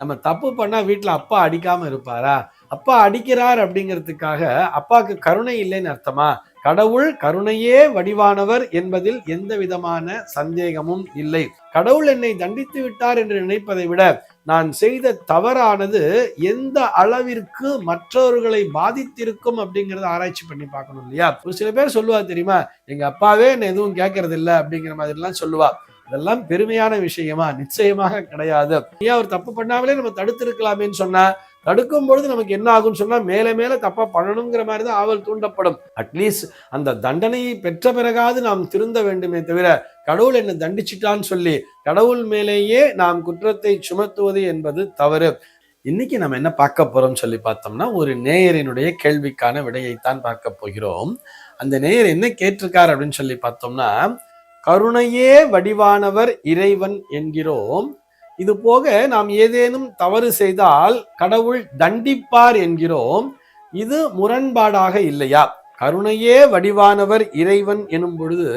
நம்ம தப்பு பண்ணா வீட்டுல அப்பா அடிக்காம இருப்பாரா? அப்பா அடிக்கிறார் அப்படிங்கிறதுக்காக அப்பாவுக்கு கருணை இல்லைன்னு அர்த்தமா? கடவுள் கருணையே வடிவானவர் என்பதில் எந்த விதமான சந்தேகமும் இல்லை. கடவுள் என்னை தண்டித்து விட்டார் என்று நினைப்பதை விட நான் செய்த தவறானது எந்த அளவிற்கு மற்றவர்களை பாதித்திருக்கும் அப்படிங்கறத ஆராய்ச்சி பண்ணி பார்க்கணும் இல்லையா? ஒரு சில பேர் சொல்லுவா தெரியுமா, எங்க அப்பாவே என்ன எதுவும் கேட்கறது இல்லை அப்படிங்கிற மாதிரி எல்லாம் சொல்லுவா. இதெல்லாம் பெருமையான விஷயமா? நிச்சயமாக கிடையாது. ஏன் அவர் தப்பு பண்ணாமலே நம்ம தடுத்து இருக்கலாமேன்னு சொன்னா, தடுக்கும் பொழுது நமக்கு என்ன ஆகும்னு சொன்னா மேல மேல தப்பா பண்ணணுங்கிற மாதிரி தான் ஆவல் தூண்டப்படும். அட்லீஸ்ட் அந்த தண்டனையை பெற்ற பிறகாவது நாம் திருந்த வேண்டுமே தவிர கடவுள் என்ன தண்டிச்சிட்டான்னு சொல்லி கடவுள் மேலேயே நாம் குற்றத்தை சுமத்துவது என்பது தவறு. இன்னைக்கு நம்ம என்ன பார்க்க போறோம் சொல்லி பார்த்தோம்னா, ஒரு நேயரினுடைய கேள்விக்கான விடையைத்தான் பார்க்க போகிறோம். அந்த நேயர் என்ன கேட்டிருக்கார் அப்படின்னு சொல்லி பார்த்தோம்னா, கருணையே வடிவானவர் இறைவன் என்கிறோம், இது போக நாம் ஏதேனும் தவறு செய்தால் கடவுள் தண்டிப்பார் என்கிறோம், இது முரண்பாடாக இல்லையா? கருணையே வடிவானவர் இறைவன் எனும் பொழுது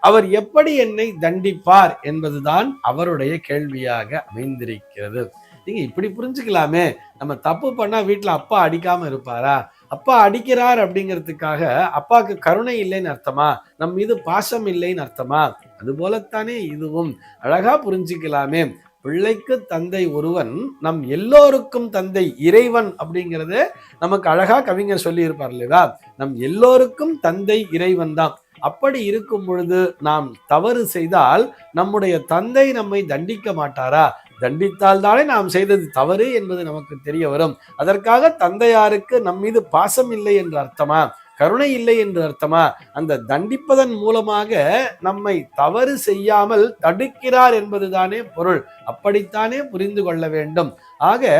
அவர் எப்படி என்னை தண்டிப்பார் என்பதுதான் அவருடைய கேள்வியாக அமைந்திருக்கிறது. நீங்க இப்படி புரிஞ்சுக்கலாமே, நம்ம தப்பு பண்ணா வீட்டுல அப்பா அடிக்காம இருப்பாரா? அப்பா அடிக்கிறார் அப்படிங்கிறதுக்காக அப்பாவுக்கு கருணை இல்லைன்னு அர்த்தமா? நம் மீது பாசம் இல்லைன்னு அர்த்தமா? அது போலத்தானே இதுவும். அழகா புரிஞ்சுக்கலாமே. பிள்ளைக்கு தந்தை ஒருவன், நம் எல்லோருக்கும் தந்தை இறைவன் அப்படிங்கிறது நமக்கு அழகா கவிஞர் சொல்லி இருப்பார் இல்லையா? நம் எல்லோருக்கும் தந்தை இறைவன் தான். அப்படி இருக்கும் பொழுது நாம் தவறு செய்தால் நம்முடைய தந்தை நம்மை தண்டிக்க மாட்டாரா? தண்டித்தால் தானே நாம் செய்தது தவறு என்பது நமக்கு தெரிய வரும். அதற்காக தந்தையாருக்கு நம் மீது பாசம் இல்லை என்று அர்த்தமா? கருணை இல்லை என்று அர்த்தமா? அந்த தண்டிப்பதன் மூலமாக நம்மை தவறு செய்யாமல் தடுக்கிறார் என்பதுதானே பொருள். அப்படித்தானே புரிந்து கொள்ள வேண்டும். ஆக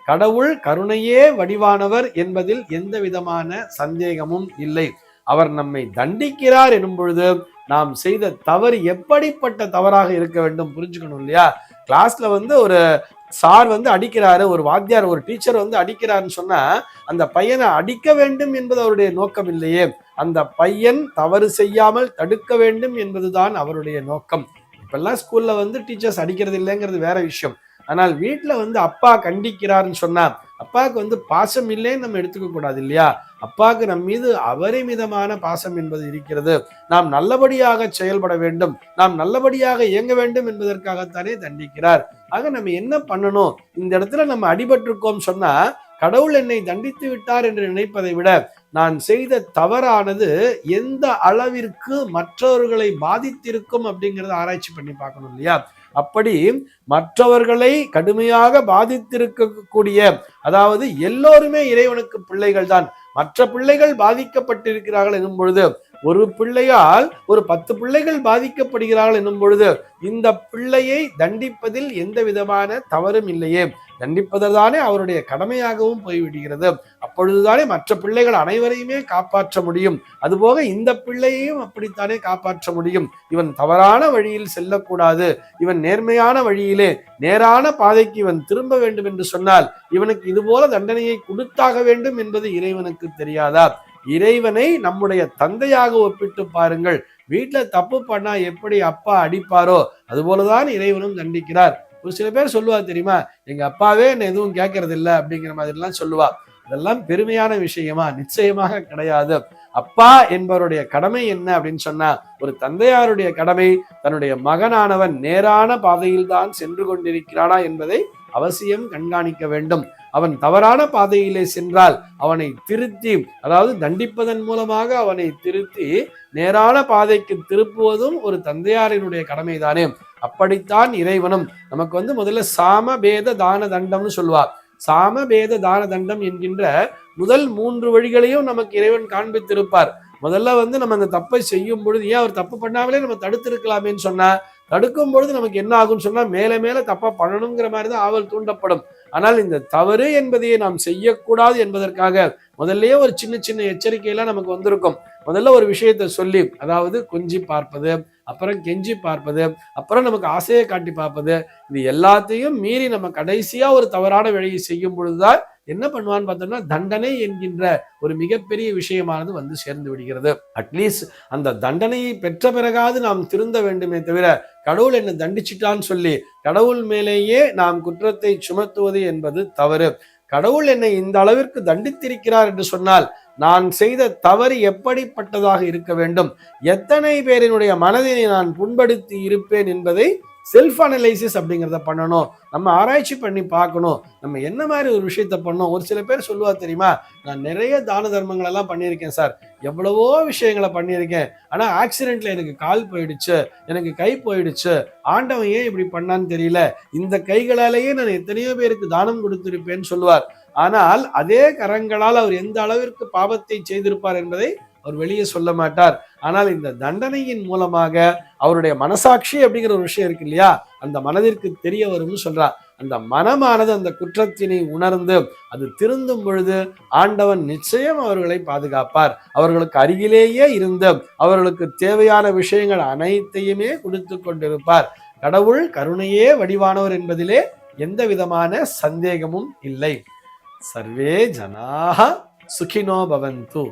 கடவுள் கருணையே வடிவானவர் என்பதில் எந்த விதமான சந்தேகமும் இல்லை. அவர் நம்மை தண்டிக்கிறார் எனும் பொழுது நாம் செய்த தவறு எப்படிப்பட்ட தவறாக இருக்க வேண்டும் புரிஞ்சுக்கணும் இல்லையா? கிளாஸ்ல ஒரு சார் அடிக்கிறாரு, ஒரு வாத்தியார் ஒரு டீச்சர் அடிக்கிறாருன்னு சொன்னா அந்த பையனை அடிக்க வேண்டும் என்பது அவருடைய நோக்கம் இல்லையே. அந்த பையன் தவறு செய்யாமல் தடுக்க வேண்டும் என்பதுதான் அவருடைய நோக்கம். இப்பெல்லாம் ஸ்கூல்ல டீச்சர்ஸ் அடிக்கிறது இல்லைங்கிறது வேற விஷயம். ஆனால் வீட்டுல அப்பா கண்டிக்கிறாருன்னு சொன்னா அப்பாவுக்கு பாசம் இல்லைன்னு நம்ம எடுத்துக்க கூடாது இல்லையா? அப்பாவுக்கு நம் மீது அபரிமிதமான பாசம் என்பது இருக்கிறது. நாம் நல்லபடியாக செயல்பட வேண்டும், நாம் நல்லபடியாக இயங்க வேண்டும் என்பதற்காகத்தானே தண்டிக்கிறார். ஆக நம்ம என்ன பண்ணணும்? இந்த இடத்துல நம்ம அடிபட்டிருக்கோம் சொன்னா கடவுள் என்னை தண்டித்து விட்டார் என்று நினைப்பதை விட நான் செய்த தவறானது எந்த அளவிற்கு மற்றவர்களை பாதித்திருக்கும் அப்படிங்கறத ஆராய்ச்சி பண்ணி பார்க்கணும் இல்லையா? அப்படி மற்றவர்களை கடுமையாக பாதித்திருக்கக்கூடிய, அதாவது எல்லோருமே இறைவனுக்கு பிள்ளைகள் தான். மற்ற பிள்ளைகள் பாதிக்கப்பட்டிருக்கிறார்கள் எனும் பொழுது, ஒரு பிள்ளையால் ஒரு 10 பிள்ளைகள் பாதிக்கப்படுகிறார்கள் எனும் பொழுது இந்த பிள்ளையை தண்டிப்பதில் எந்த விதமான தவறும் இல்லையே. தண்டிப்பதுதானே அவருடைய கடமையாகவும் போய்விடுகிறது. அப்பொழுதுதானே மற்ற பிள்ளைகள் அனைவரையுமே காப்பாற்ற முடியும். அதுபோக இந்த பிள்ளையையும் அப்படித்தானே காப்பாற்ற முடியும். இவன் தவறான வழியில் செல்லக்கூடாது, இவன் நேர்மையான வழியிலே நேரான பாதைக்கு இவன் திரும்ப வேண்டும் என்று சொன்னால் இவனுக்கு இதுபோல தண்டனையை கொடுத்தாக வேண்டும் என்பது இறைவனுக்கு தெரியாதா? இறைவனை நம்முடைய தந்தையாக ஒப்பிட்டு பாருங்கள். வீட்டுல தப்பு பண்ணா எப்படி அப்பா அடிப்பாரோ அதுபோலதான் இறைவனும் தண்டிக்கிறார். ஒரு சில பேர் சொல்லுவா தெரியுமா, எங்க அப்பாவே என்ன எதுவும் கேட்கறது இல்லை அப்படிங்கிற மாதிரி எல்லாம் சொல்லுவா. இதெல்லாம் பெருமையான விஷயமா? நிச்சயமாக கிடையாது. அப்பா என்பவருடைய கடமை என்ன அப்படின்னு சொன்னா, ஒரு தந்தையாருடைய கடமை தன்னுடைய மகனானவன் நேரான பாதையில் தான் சென்று கொண்டிருக்கிறானா என்பதை அவசியம் கண்காணிக்க வேண்டும். அவன் தவறான பாதையிலே சென்றால் அவனை திருத்தி, அதாவது தண்டிப்பதன் மூலமாக அவனை திருத்தி நேரான பாதைக்கு திருப்புவதும் ஒரு தந்தையாரினுடைய கடமைதானே. அப்படித்தான் இறைவனும் நமக்கு முதல்ல சாம பேத தான தண்டம்னு சொல்லுவார். சாம பேத தான தண்டம் என்கின்ற முதல் 3 வழிகளையும் நமக்கு இறைவன் காண்பித்திருப்பார். முதல்ல நம்ம அந்த தப்பை செய்யும் பொழுது ஏன் அவர் தப்பு பண்ணாமலே நம்ம தடுத்து இருக்கலாமேன்னு சொன்னா, தடுக்கும் பொழுது நமக்கு என்ன ஆகும்னு சொன்னா மேல மேல தப்பா பண்ணணுங்கிற மாதிரிதான் ஆவல் தூண்டப்படும். ஆனால் இந்த தவறு என்பதையே நாம் செய்யக்கூடாது என்பதற்காக முதல்லயே ஒரு சின்ன சின்ன எச்சரிக்கையெல்லாம் நமக்கு வந்திருக்கும். முதல்ல ஒரு விஷயத்த சொல்லி, அதாவது கொஞ்சி பார்ப்பது, அப்புறம் கெஞ்சி பார்ப்பது, அப்புறம் நமக்கு ஆசையை காட்டி பார்ப்பது, இது எல்லாத்தையும் மீறி நம்ம கடைசியா ஒரு தவறான வழியை செய்யும் பொழுதுதான் என்ன பண்ணுவான்னு பார்த்தோம்னா தண்டனை என்கின்ற ஒரு மிகப்பெரிய விஷயமானது வந்து சேர்ந்து விடுகிறது. அட்லீஸ்ட் அந்த தண்டனையை பெற்ற பிறகாவது நாம் திருந்த வேண்டுமே தவிர கடவுள் என்னை தண்டிச்சிட்டான்னு சொல்லி கடவுள் மேலேயே நாம் குற்றத்தை சுமத்துவது என்பது தவறு. கடவுள் என்னை இந்த அளவிற்கு தண்டித்திருக்கிறார் என்று சொன்னால் நான் செய்த தவறு எப்படிப்பட்டதாக இருக்க வேண்டும், எத்தனை பேரினுடைய மனதை நான் புண்படுத்தி இருப்பேன் என்பதை செல்ஃப் அனலைசிஸ் அப்படிங்கிறத பண்ணணும். நம்ம ஆராய்ச்சி பண்ணி பார்க்கணும் நம்ம என்ன மாதிரி ஒரு விஷயத்த பண்ணோம். ஒரு சில பேர் சொல்லுவா தெரியுமா, நான் நிறைய தான தர்மங்கள் எல்லாம் பண்ணியிருக்கேன் சார், எவ்வளவோ விஷயங்களை பண்ணியிருக்கேன், ஆனா ஆக்சிடென்ட்ல எனக்கு கால் போயிடுச்சு, எனக்கு கை போயிடுச்சு, ஆண்டவன் ஏன் இப்படி பண்ணான்னு தெரியல, இந்த கைகளாலேயே நான் எத்தனையோ பேருக்கு தானம் கொடுத்திருப்பேன்னு சொல்லுவார். ஆனால் அதே கரங்களால் அவர் எந்த அளவிற்கு பாவத்தை செய்திருப்பார் என்பதை அவர் வெளியே சொல்ல மாட்டார். ஆனால் இந்த தண்டனையின் மூலமாக அவருடைய மனசாட்சி அப்படிங்கிற ஒரு விஷயம் இருக்கு இல்லையா, அந்த மனதிற்கு தெரிய வரும்னு சொல்றார். அந்த மனமானது அந்த குற்றத்தினை உணர்ந்து அது திருந்தும் பொழுது ஆண்டவன் நிச்சயம் அவர்களை பாதுகாப்பார். அவர்களுக்கு அருகிலேயே இருந்து அவர்களுக்கு தேவையான விஷயங்கள் அனைத்தையுமே கொடுத்து கொண்டிருப்பார். கடவுள் கருணையே வடிவானவர் என்பதிலே எந்த விதமான சந்தேகமும் இல்லை. சர்வே ஜனாஹ சுகினோ பவந்து.